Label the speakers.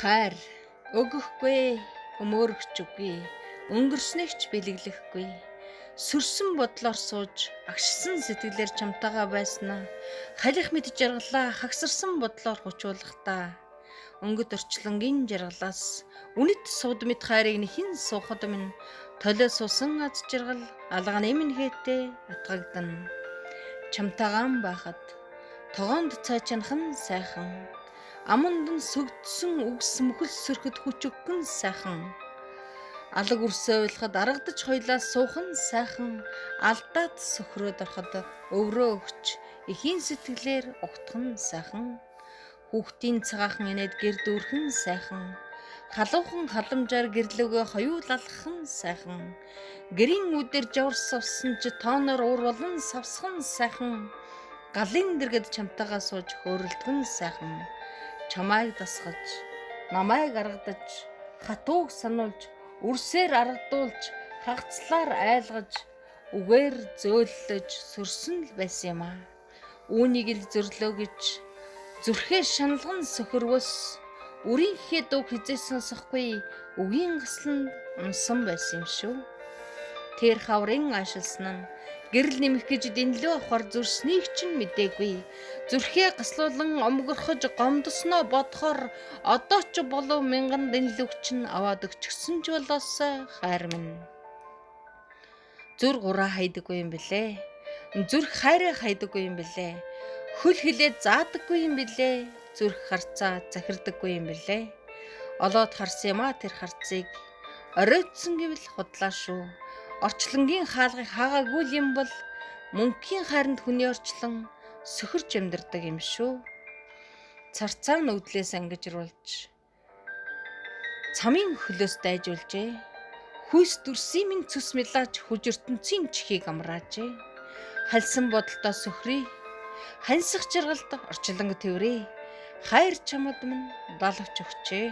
Speaker 1: Хайр өгөхгүй, өмөөрөгч үгүй. Өнгөрснөг ч бэлэглэхгүй. Сүрсэн бодлоор сууж, агшсан сэтгэлээр чамтайгаа байснаа. Халих мэд жаргалаа хагсарсан бодлоор гучуулахдаа. Өнгөт орчлонгийн жаргалаас үнэт сууд мэд хайрыг нэхин суухад минь толио суусан аз жаргал алганы минь хээтэй атгагдана. Чамтайгаан байхад тогоонд цай чанхан сайхан. Аманд нь сөгдсөн үгс мөхөл сөрөхөд хүч өггөн сайхан. Алаг үрсээ уйлахад аргадаж хоёлаас суухан сайхан. Алдаад сөхрөөд ороход өврөө өгч эхийн сэтгэлээр угтхан сайхан. Хүүхдийн цагаахан инээд гэр дүүрхэн сайхан. Халуухан халамжаар гэрлөөгөө хоёулалхан сайхан. Гэрийн үдээр жавар савсан ч тооноор уур болон савсхан сайхан. Галын дэргэд чамтайгаа сууж хөөрөлдгөн сайхан. Чамайг дасгаж, намайг аргадаж, хатууг сануулж, үрсээр аргадуулж, хагцлаар айлгаж, үгээр зөөллөж сүрсэн л байсан юм аа. Үүнийг л зөрлөө гэж зүрхээ шаналган сөхөрвөс, үрийнхээ дуу хизээсэн сонсохгүй үгийн гасланд унсан байсан юм шүү. Тэр хаврын аашилсан нь гэрэл нэмэх гэж дэнлөө авахар зүрснийг чинь мэдээгүй. Зүрхээ гаслуулан омгорхож гомдосноо бодохоор одоо ч болов мянган дэнлүүг чинь аваад өгчихсөн ч болоосай хайр минь. Зүр гураа хайдаггүй юм бэлээ. Зүрх хайраа хайдаггүй юм бэлээ. Хөл хилээд заадаггүй юм бэлээ. Зүрх харцаа захирдаггүй юм бэлээ. Олоод харсан юм а тэр харцыг. Оройтсон гэвэл худлаа шүү. Орчлонгийн хаалгыг хаагаагүй юм бол мөнхийн хайранд хүний орчлон сөхөрч амьдардаг юм шүү. Царцаа нүдлээс ангижруулж цамын хөлөөс дайжуулжээ. Хүйс дүрсийн минь цус мэлаач хүж ертөнцийн чихийг амраажээ. Хальсан бодолтой сөхрий. Хансах жаргалд орчлонго тэврээ. Хайр чамд минь далавч өгчээ.